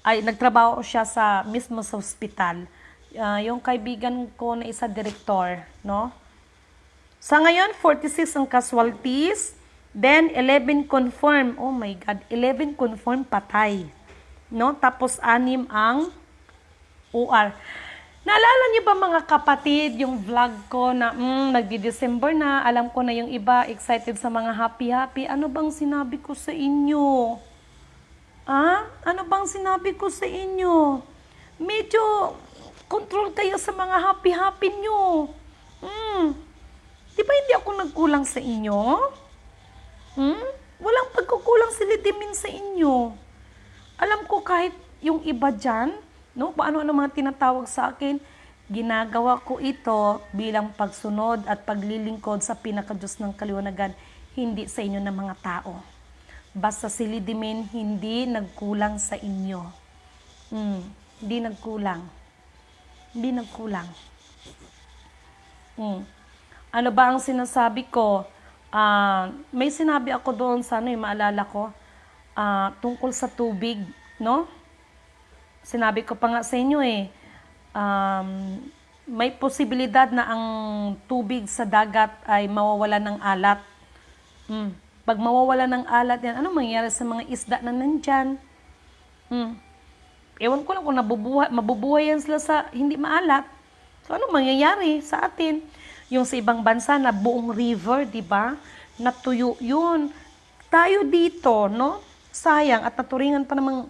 nagtrabaho siya sa mismo sa hospital. Yung kaibigan ko na isa direktor, no? Sa ngayon, 46 ang casualties, then 11 confirm. Oh my God, 11 confirm patay. No? Tapos 6 ang OR. Naalala niyo ba mga kapatid, yung vlog ko na nagdi-December na, alam ko na yung iba excited sa mga happy-happy. Ano bang sinabi ko sa inyo? Ano bang sinabi ko sa inyo? Medyo control kayo sa mga happy-happy nyo. Di ba hindi ako nagkulang sa inyo? Walang pagkukulang si Lidimin sa inyo. Alam ko kahit yung iba dyan, no, paano mga tinatawag sa akin, ginagawa ko ito bilang pagsunod at paglilingkod sa pinaka-Diyos ng kaliwanagan, hindi sa inyo ng mga tao. Basta si Lidimin hindi nagkulang sa inyo. Hindi nagkulang. Ano ba ang sinasabi ko? May sinabi ako doon sa maalala ko, tungkol sa tubig, no? Sinabi ko pa nga sa inyo may posibilidad na ang tubig sa dagat ay mawawalan ng alat. Pag mawawala ng alat yan, ano mangyayari sa mga isda na nandyan? Ewan ko lang kung mabubuhay yan sila sa hindi maalat. So ano mangyayari sa atin? Yung sa ibang bansa na buong river, di ba? Natuyo yun. Tayo dito, no? Sayang at naturingan pa namang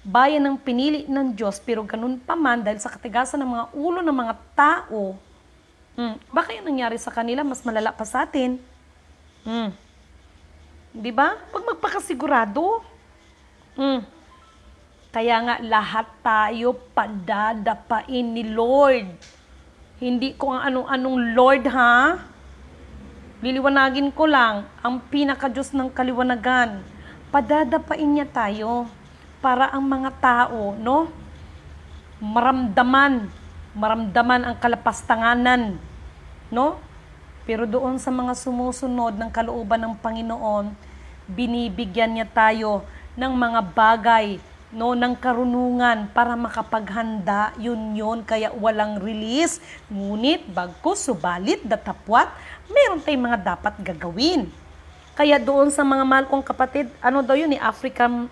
bayan ng pinili ng Diyos, pero ganun pa man dahil sa katigasan ng mga ulo ng mga tao, baka yung nangyari sa kanila mas malala pa sa atin. Di ba? Pag magpakasigurado. Kaya nga lahat tayo padadapain ni Lord. Hindi ko ang anong-anong Lord, ha? Liliwanagin ko lang ang pinaka-Diyos ng kaliwanagan. Padadapain niya tayo para ang mga tao, no? Maramdaman ang kalapastanganan, no? Pero doon sa mga sumusunod ng kalooban ng Panginoon, binibigyan niya tayo ng mga bagay, no, ng karunungan para makapaghanda, yun, kaya walang release, ngunit bagkus, subalit, datapwat, meron tayong mga dapat gagawin. Kaya doon sa mga mahal kong kapatid, ano daw yun, African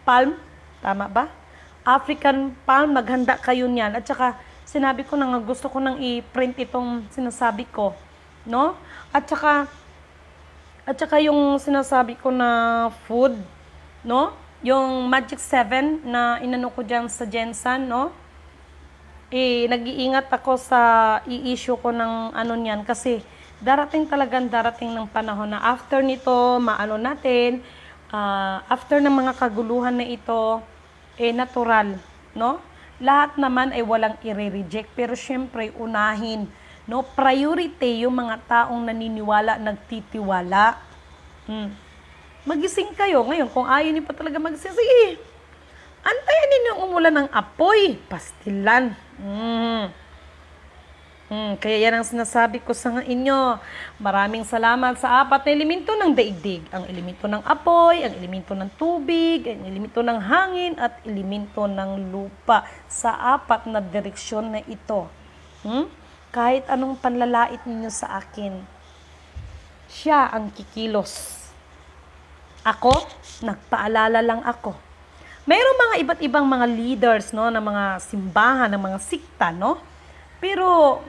palm, tama ba? African palm, maghanda kayo niyan. At saka, sinabi ko na nga, gusto ko nang i-print itong sinasabi ko, no? At saka yung sinasabi ko na food, no? Yung Magic 7 na inano ko dyan sa Jensen, no? Nag-iingat ako sa i-issue ko ng ano niyan kasi darating ng panahon na after nito, after ng mga kaguluhan na ito, natural, no? Lahat naman ay walang i-reject, pero syempre unahin, no? Priority yung mga taong naniniwala, nagtitiwala. Magising kayo. Ngayon, kung ayaw niyo pa talaga magising, sige, antayin ninyo ang umulan ng apoy. Pastilan. Kaya yan ang sinasabi ko sa inyo. Maraming salamat sa apat na elemento ng daigdig. Ang elemento ng apoy, ang elemento ng tubig, ang elemento ng hangin, at elemento ng lupa. Sa apat na direksyon na ito. Kahit anong panlalait ninyo sa akin, siya ang kikilos. Ako, nagpaalala lang ako. Mayroong mga iba't ibang mga leaders, no, ng mga simbahan, ng mga sikta, no? Pero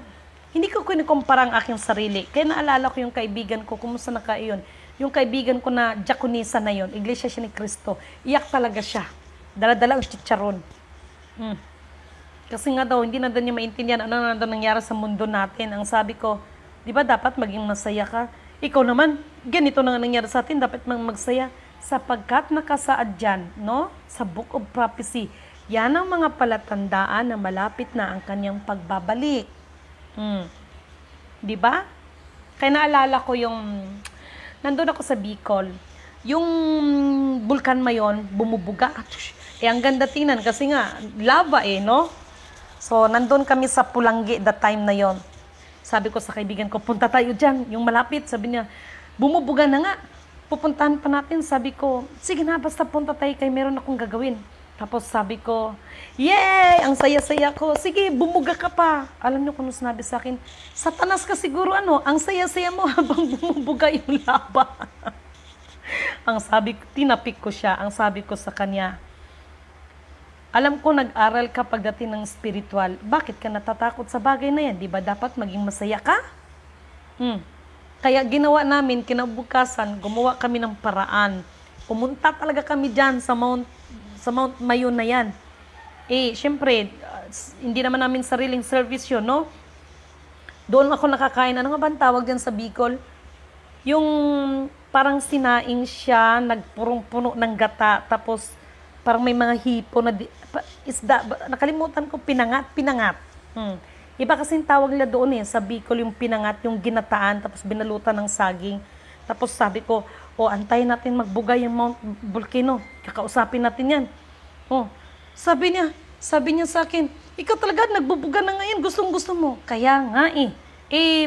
hindi ko kinikumpara ang aking sarili. Kaya naalala ko yung kaibigan ko, kumusta na ka yun? Yung kaibigan ko na diakonisa na yun, Iglesia siya ni Cristo. Iyak talaga siya. Dala-dala ang chicharon. Kasi nga daw, hindi na daw niya maintindihan ano na daw nangyari sa mundo natin. Ang sabi ko, di ba dapat maging masaya ka? Ikaw naman, ganito na nga nangyari sa atin, dapat magsaya. Sapagkat nakasaad dyan, no? Sa Book of Prophecy, yan ang mga palatandaan na malapit na ang kanyang pagbabalik. Di ba? Kaya naalala ko yung, nandun ako sa Bicol, yung Bulkan Mayon, bumubuga. Ang ganda tingnan kasi nga, lava no? So, nandun kami sa Pulanggi that time na yon. Sabi ko sa kaibigan ko, punta tayo dyan, yung malapit. Sabi niya, bumubuga na nga. Pupuntahan pa natin. Sabi ko, sige na, basta punta tayo kay meron akong gagawin. Tapos sabi ko, yay! Ang saya-saya ko. Sige, bumuga ka pa. Alam niyo kung sinabi sa akin, Satanas ka siguro ang saya-saya mo habang bumubuga yung lava. Ang sabi ko, tinapik ko siya. Ang sabi ko sa kanya, alam ko nag-aral ka pagdating ng spiritual. Bakit ka natatakot sa bagay na yan? Di ba dapat maging masaya ka? Kaya ginawa namin, kinabukasan, gumawa kami ng paraan. Pumunta talaga kami dyan sa Mount Mayon na yan. Siyempre, hindi naman namin sariling service yun, no? Doon ako nakakain. Ano nga ba ang tawag dyan sa Bicol? Yung parang sinaing siya, nagpurong-puno ng gata, tapos parang may mga hipo na isda, nakalimutan ko, pinangat. Iba kasing tawag nila doon sa Bicol, yung pinangat, yung ginataan, tapos binalutan ng saging. Tapos sabi ko, antayin natin magbugay yung Mount Volcano. Kakausapin natin yan. Sabi niya sa akin, ikaw talaga nagbubuga na ngayon, gustong-gusto mo. Kaya nga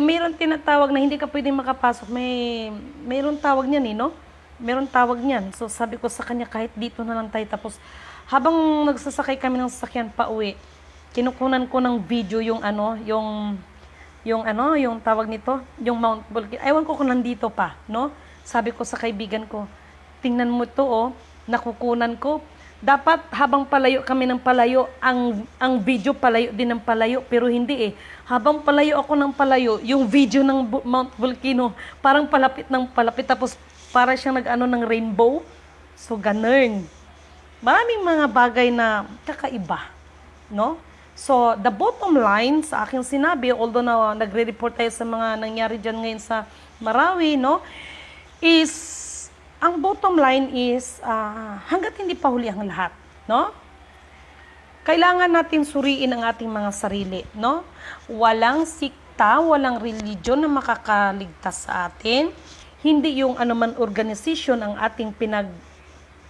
mayroon tinatawag na hindi ka pwedeng makapasok. Mayroon tawag niyan no? Meron tawag niyan. So sabi ko sa kanya, kahit dito na lang tayo. Tapos habang nagsasakay kami ng sasakyan pa uwi, kinukunan ko ng video yung yung ano, yung tawag nito, yung Mount Volcano. Ewan ko kung nandito pa, no? Sabi ko sa kaibigan ko, tingnan mo to, oh, nakukunan ko. Dapat habang palayo kami ng palayo, ang video palayo din ng palayo, pero hindi eh. Habang palayo ako ng palayo, yung video ng Mount Volcano, parang palapit ng palapit, tapos para siyang nag-ano ng rainbow. So, ganun. Maraming mga bagay na kakaiba, no? So, the bottom line sa aking sinabi, although na nagre-report tayo sa mga nangyari dyan ngayon sa Marawi, no? Is, ang bottom line is, hanggat hindi pa huli ang lahat, no? Kailangan natin suriin ang ating mga sarili, no? Walang sikta, walang religion na makakaligtas sa atin. Hindi yung anuman organisasyon ang ating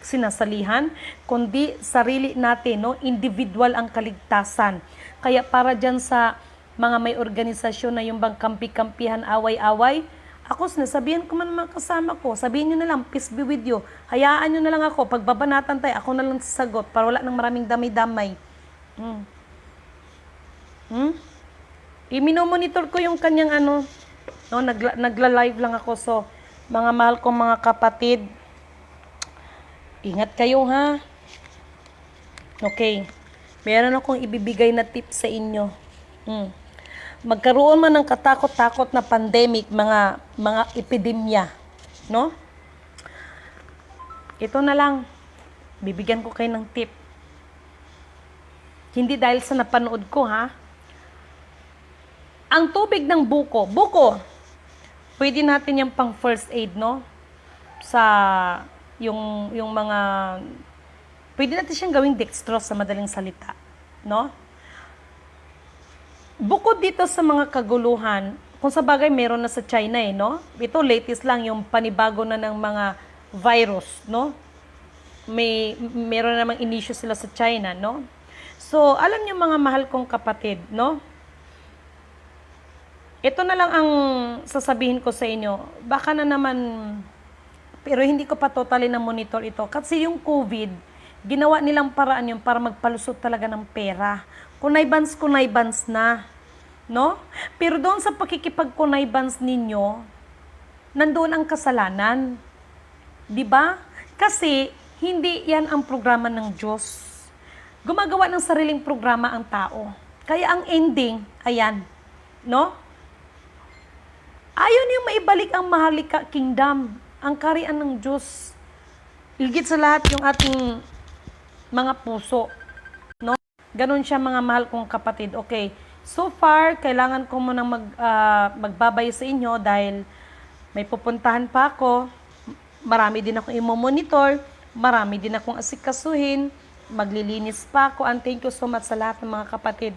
sinasalihan, kundi sarili natin, no? Individual ang kaligtasan. Kaya para dyan sa mga may organisasyon na yung bang kampi-kampihan, away-away, ako, sinasabihan ko man mga kasama ko, sabihin nyo na lang, peace be with you. Hayaan nyo na lang ako, pagbabanatan tayo, ako na lang sasagot para wala nang maraming damay-damay. I-monitor ko yung kanyang ano, no, nagla-live lang ako. So, mga mahal kong mga kapatid, ingat kayo ha. Okay, meron akong ibibigay na tip sa inyo. Magkaroon man ng katakot-takot na pandemic, mga epidemya, no? Ito na lang, bibigyan ko kayo ng tip. Hindi dahil sa napanood ko, ha? Ang tubig ng buko, pwede natin yung pang first aid, no? Sa, yung mga, pwede natin siyang gawing dextrose sa madaling salita, no? Bukod dito sa mga kaguluhan, kung sa bagay meron na sa China no? Ito latest lang yung panibago na ng mga virus, no? Meron namang inisyu sila sa China, no? So, alam niyo mga mahal kong kapatid, no? Ito na lang ang sasabihin ko sa inyo. Baka na naman, pero hindi ko pa totally na monitor ito. Kasi yung COVID, ginawa nilang paraan yung para magpalusot talaga ng pera. Kunaybans na, no? Pero doon sa pakikipagkunaybans ninyo, nandoon ang kasalanan. 'Di ba? Kasi hindi 'yan ang programa ng Diyos. Gumagawa ng sariling programa ang tao. Kaya ang ending, ayan, no? Ayaw niyong maibalik ang mahalika kingdom, ang kaharian ng Diyos. Higit sa lahat yung ating mga puso, no? Ganon siya mga mahal kong kapatid. Okay, so far, kailangan ko munang magbabay sa inyo dahil may pupuntahan pa ako. Marami din akong i-monitor, marami din akong asikasuhin, maglilinis pa ako. And thank you so much sa lahat ng mga kapatid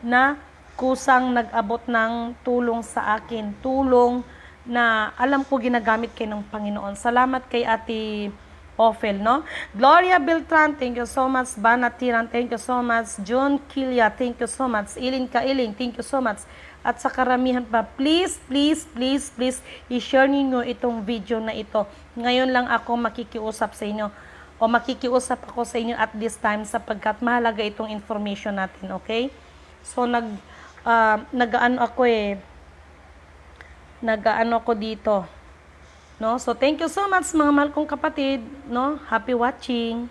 na kusang nag-abot ng tulong sa akin. Tulong na alam ko ginagamit kayo ng Panginoon. Salamat kay Ate Ophel, no? Gloria Beltran, thank you so much. Banatiran, thank you so much. John Kilia, thank you so much. Ilin Kailing, thank you so much. At sa karamihan pa, please, i-share niyo itong video na ito. Ngayon lang ako makikiusap sa inyo o makikiusap ako sa inyo at this time sapagkat mahalaga itong information natin, okay? So, nag-ano ako dito. No? So, thank you so much mga mahal kong kapatid. No? Happy watching.